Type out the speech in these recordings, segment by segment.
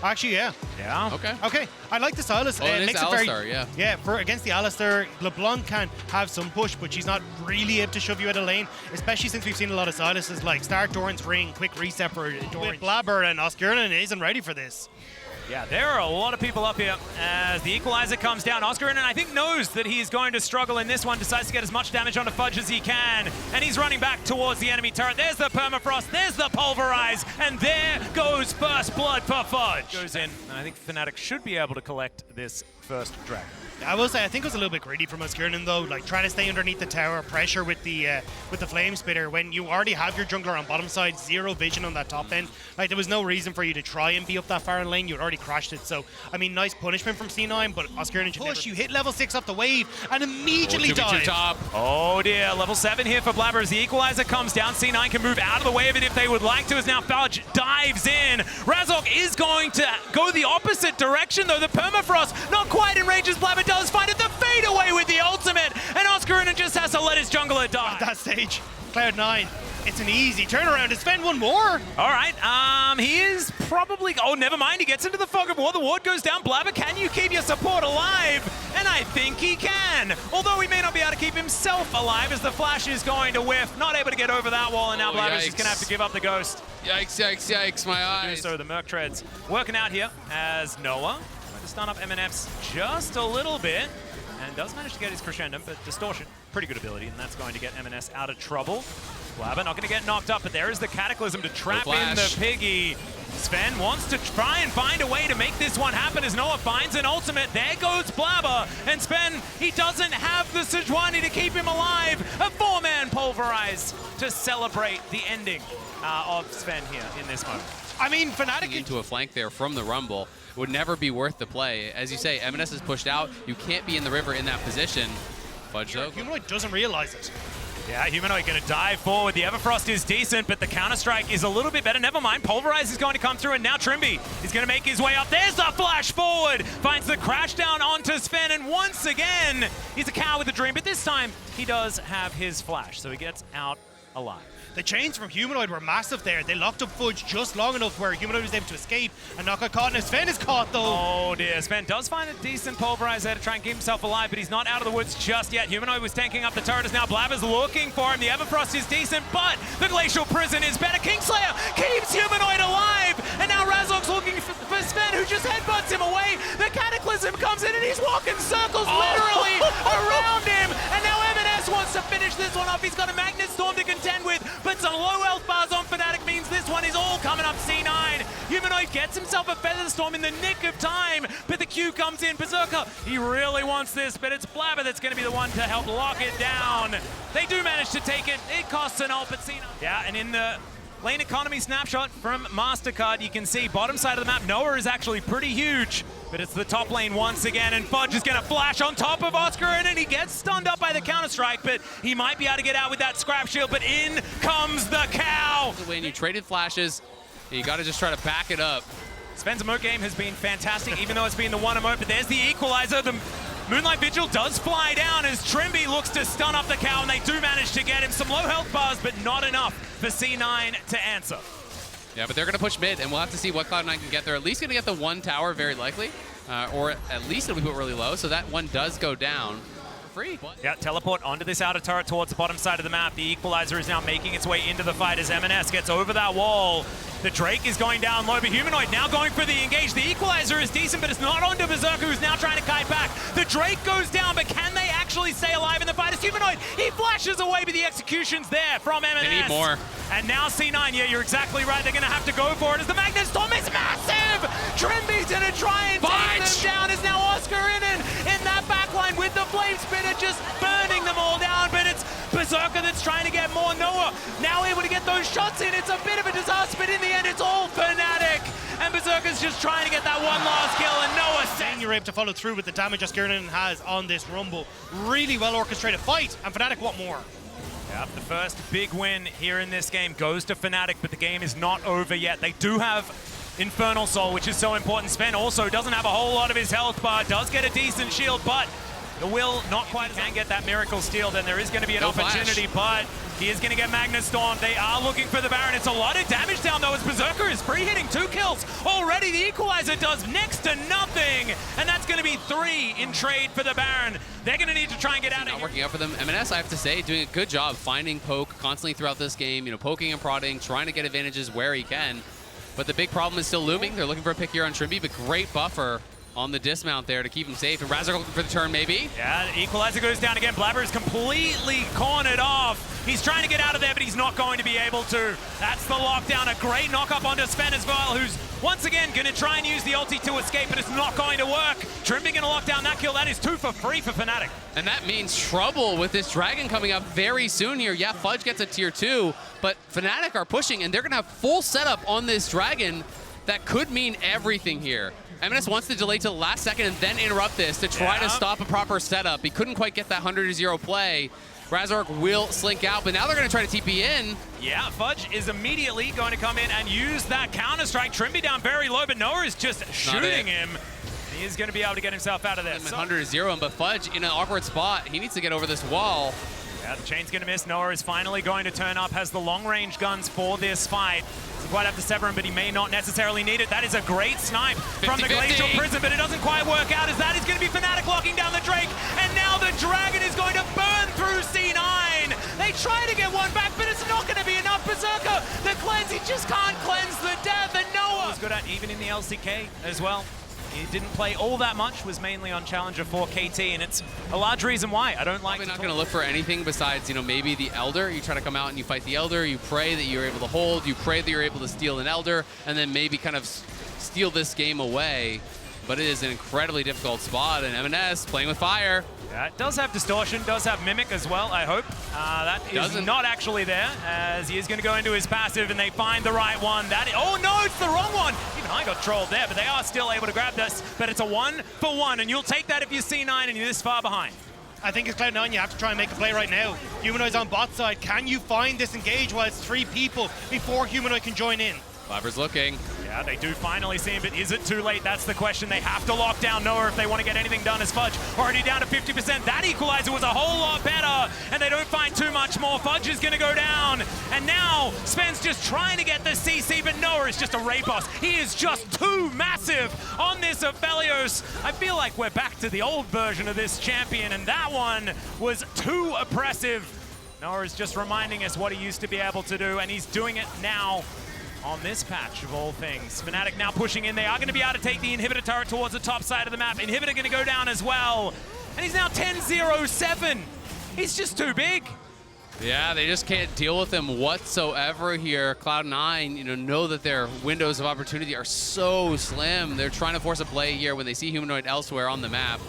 Actually, yeah. Yeah. Okay. Okay, I like the Silas. Oh, it is makes Alistar, it very, yeah. Yeah, for against the Alistar, LeBlanc can have some push, but she's not really able to shove you out of lane, especially since we've seen a lot of Silases like start Doran's ring, quick reset for Doran. Blabber and Oscarina isn't ready for this. Yeah, there are a lot of people up here as the equalizer comes down. Oscarina, I think, knows that he's going to struggle in this one, decides to get as much damage onto Fudge as he can, and he's running back towards the enemy turret. There's the permafrost, there's the pulverize, and there goes first blood for Fudge. Goes in, and I think Fnatic should be able to collect this first dragon. I will say, I think it was a little bit greedy from Oscarina though, like trying to stay underneath the tower, pressure with the flame spitter when you already have your jungler on bottom side, zero vision on that top end. Like there was no reason for you to try and be up that far in lane. You'd already crashed it. So I mean, nice punishment from C9, but Oscarina should push. You hit level 6 up the wave and immediately dive. Top. Oh dear, level 7 here for Blabber as the equalizer comes down. C9 can move out of the way of it if they would like to, as now Fudge dives in. Razork is going to go the opposite direction though. The permafrost not quite in range as Blabber does find it. The fade away with the ultimate, and Oscarina just has to let his jungler die. At that stage, Cloud9, it's an easy turnaround. It's Sven one more. All right, he is probably, oh, never mind. He gets into the fog of war. The ward goes down. Blabber, can you keep your support alive? And I think he can. Although he may not be able to keep himself alive as the flash is going to whiff. Not able to get over that wall, and now Blabber's just gonna have to give up the ghost. Yikes, yikes, yikes, my eyes. So the Merc Treads working out here as Noah trying to stun up MNFs just a little bit. And does manage to get his Crescendo, but Distortion, pretty good ability, and that's going to get MNS out of trouble. Blabber not going to get knocked up, but there is the Cataclysm to trap in the Piggy. Sven wants to try and find a way to make this one happen as Noah finds an ultimate. There goes Blabber, and Sven, he doesn't have the Sejuani to keep him alive. A 4-man pulverize to celebrate the ending of Sven here in this moment. I mean, Fnatic into a flank there from the Rumble would never be worth the play. As you say, MNS is pushed out. You can't be in the river in that position. Fudge though. Humanoid doesn't realize it. Yeah, Humanoid going to dive forward. The Everfrost is decent, but the Counter-Strike is a little bit better. Never mind, Pulverize is going to come through, and now Trimby is going to make his way up. There's the flash forward! Finds the crash down onto Sven, and once again, he's a cow with a dream, but this time, he does have his flash, so he gets out alive. The chains from Humanoid were massive there. They locked up Fudge just long enough where Humanoid was able to escape and not get caught, and Sven is caught though. Oh dear, Sven does find a decent Pulverize there to try and keep himself alive, but he's not out of the woods just yet. Humanoid was tanking up the turret as now Blabber's looking for him. The Everfrost is decent, but the Glacial Prison is better. Kingslayer keeps Humanoid alive, and now Razork's looking for Sven, who just headbutts him away. The Cataclysm comes in and he's walking circles literally around him, and now MNS wants to finish this one off. He's got a Magnet Storm to contend with, but some low health bars on Fnatic means this one is all coming up C9. Humanoid gets himself a Feather Storm in the nick of time, but the Q comes in. Berserker, he really wants this, but it's Blabber that's going to be the one to help lock it down. They do manage to take it. It costs an ult, but C9. Yeah, and in the lane economy snapshot from MasterCard, you can see bottom side of the map, Noah is actually pretty huge, but it's the top lane once again, and Fudge is going to flash on top of Oscar, and he gets stunned up by the Counter-Strike, but he might be able to get out with that Scrap Shield, but in comes the cow! When you traded flashes, you got to just try to back it up. Sven's emote game has been fantastic, even though it's been the one emote, but there's the equalizer. The Moonlight Vigil does fly down as Trimby looks to stun up the cow, and they do manage to get him some low health bars, but not enough for C9 to answer. Yeah, but they're going to push mid, and we'll have to see what Cloud9 can get. They're at least going to get the one tower, very likely, or at least it'll be put really low, so that one does go down. Free. Yeah, teleport onto this outer turret towards the bottom side of the map. The equalizer is now making its way into the fight as MNS gets over that wall. The Drake is going down low, but Humanoid now going for the engage. The equalizer is decent, but it's not onto Berserker, who's now trying to kite back. The Drake goes down, but can they actually stay alive in the fight? As Humanoid, he flashes away, but the execution's there from MNS. They need more. And now C9, yeah, you're exactly right. They're going to have to go for it as the Magnet Storm is massive! Trimby's going to try and take them down as now Oscar in that backline with the Flame Spitter just burning them all down, but it's Berserker that's trying to get more. Noah now able to get those shots in. It's a bit of a disaster, but in the end, it's all Fnatic. And Berserker's just trying to get that one last kill, and Noah saying you're able to follow through with the damage Oscarina has on this Rumble. Really well orchestrated fight, and Fnatic want more. Yep, the first big win here in this game goes to Fnatic, but the game is not over yet. They do have Infernal Soul, which is so important. Sven also doesn't have a whole lot of his health bar, does get a decent shield, but The will not quite can get that miracle steal, then there is going to be an opportunity, but he is going to get Magnus Storm. They are looking for the Baron. It's a lot of damage down though as Berserker is free hitting 2 kills. Already the Equalizer does next to nothing, and that's going to be 3 in trade for the Baron. They're going to need to try and get out of here. Not working out for them. MNS, I have to say, doing a good job finding poke constantly throughout this game, you know, poking and prodding, trying to get advantages where he can. But the big problem is still looming. They're looking for a pick here on Trimby, but great buffer on the dismount there to keep him safe. And Razor looking for the turn, maybe. Yeah, the Equalizer goes down again. Blabber is completely cornered off. He's trying to get out of there, but he's not going to be able to. That's the lockdown. A great knock up onto Sven as well, who's once again going to try and use the ulti to escape, but it's not going to work. Trimby going to lock down that kill. That is 2 for free for Fnatic. And that means trouble with this Dragon coming up very soon here. Yeah, Fudge gets a tier 2, but Fnatic are pushing, and they're going to have full setup on this Dragon. That could mean everything here. MNS wants to delay to the last second and then interrupt this to try to stop a proper setup. He couldn't quite get that 100-0 play. Razork will slink out, but now they're going to try to TP in. Yeah, Fudge is immediately going to come in and use that counter-strike. Trimby down very low, but Noah is just shooting him. He is going to be able to get himself out of there. 100-0, but Fudge in an awkward spot. He needs to get over this wall. Yeah, the chain's going to miss. Noah is finally going to turn up, has the long-range guns for this fight. Doesn't quite have to sever him, but he may not necessarily need it. That is a great snipe from the Glacial Prison, but it doesn't quite work out as that is going to be Fnatic locking down the Drake, and now the Dragon is going to burn through C9. They try to get one back, but it's not going to be enough. Berserker, the cleanse, he just can't cleanse the death, and Noah was good at even in the LCK as well. He didn't play all that much, was mainly on Challenger for KT, and it's a large reason why. I don't like Probably not going to look for anything besides, you know, maybe the Elder. You try to come out and you fight the Elder, you pray that you're able to hold, you pray that you're able to steal an Elder, and then maybe kind of steal this game away. But it is an incredibly difficult spot, and MNS playing with fire. Yeah, it does have Distortion, does have Mimic as well, I hope. That is not actually there, as he is going to go into his passive, and they find the right one. Oh no, it's the wrong one! Even I got trolled there, but they are still able to grab this. But it's a 1-for-1, and you'll take that if you're C9 and you're this far behind. I think it's Cloud9, you have to try and make a play right now. Humanoid's on bot side. Can you find this engage while it's 3 people before Humanoid can join in? Blabber's looking. Yeah, they do finally see him, but is it too late? That's the question. They have to lock down Noah if they want to get anything done as Fudge. Already down to 50%. That Equalizer was a whole lot better, and they don't find too much more. Fudge is going to go down, and now Sven's just trying to get the CC, but Noah is just a raid boss. He is just too massive on this Aphelios. I feel like we're back to the old version of this champion, and that one was too oppressive. Noah is just reminding us what he used to be able to do, and he's doing it now on this patch of all things. Fnatic now pushing in. They are going to be able to take the inhibitor turret towards the top side of the map. Inhibitor going to go down as well. And he's now 10-0-7. He's just too big. Yeah, they just can't deal with him whatsoever here. Cloud9, know that their windows of opportunity are so slim. They're trying to force a play here when they see Humanoid elsewhere on the map.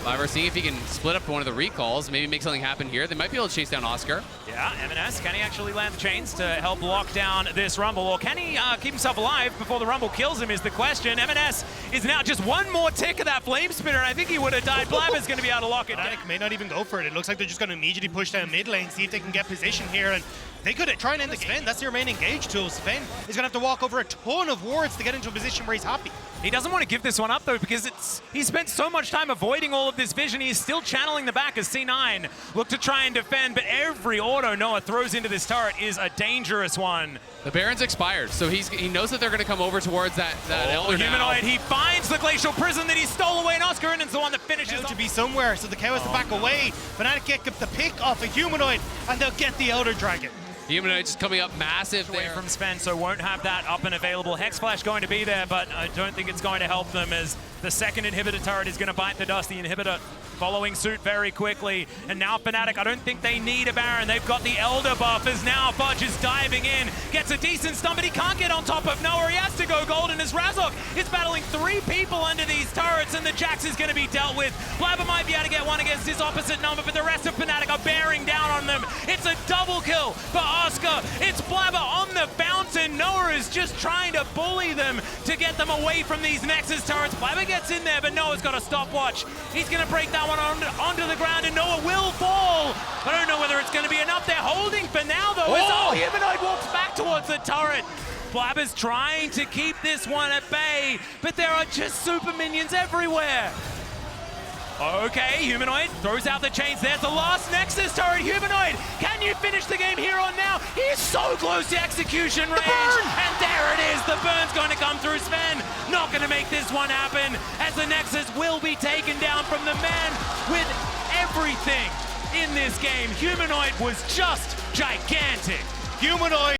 However, seeing if he can split up one of the recalls, maybe make something happen here. They might be able to chase down Oscar. Yeah, MNS, can he actually land the chains to help lock down this Rumble? Or can he keep himself alive before the Rumble kills him is the question. MNS is now just one more tick of that Flame Spitter, and I think he would have died. Blabber's going to be able to lock it. Fnatic may not even go for it. It looks like they're just going to immediately push down mid lane, see if they can get position here, and they could try and end the game. Sven, that's their main engage tool. Sven is going to have to walk over a ton of wards to get into a position where he's happy. He doesn't want to give this one up, though, because he spent so much time avoiding all of this vision. He is still channeling the back as C9 look to try and defend, but every auto Noah throws into this turret is a dangerous one. The Baron's expired, so he knows that they're going to come over towards that Elder Humanoid. now. He finds the Glacial Prison that he stole away, and Oscar Innan's the one that finishes To be somewhere, so the cow has to back away. Fnatic get the pick off a Humanoid, and they'll get the Elder Dragon. Humanoid just coming up massive away there. From Sven, so won't have that up and available. Hex Flash going to be there, but I don't think it's going to help them as the second inhibitor turret is going to bite the dust. The inhibitor following suit very quickly. And now Fnatic, I don't think they need a Baron. They've got the Elder buff as now Fudge is diving in. Gets a decent stun, but he can't get on top of Noah. He has to go golden as Razork is battling 3 people under these turrets, and the Jax is going to be dealt with. Blabber might be able to get one against his opposite number, but the rest of Fnatic are bearing down on them. It's a double kill for Oscar. It's Blabber on the fountain. Noah is just trying to bully them to get them away from these Nexus turrets. Blabber gets in there, but Noah's got a stopwatch. He's going to break that one onto the ground, and Noah will fall. I don't know whether it's going to be enough. They're holding for now, though. As Humanoid walks back towards the turret. Blabber's trying to keep this one at bay, but there are just super minions everywhere. Okay, Humanoid throws out the chains. There's the last Nexus turret. Humanoid, can you finish the game here on now? He is so close to execution range. And there it is. The burn's going to come through Sven. Not going to make this one happen, as the Nexus will be taken down from the man with everything in this game. Humanoid was just gigantic. Humanoid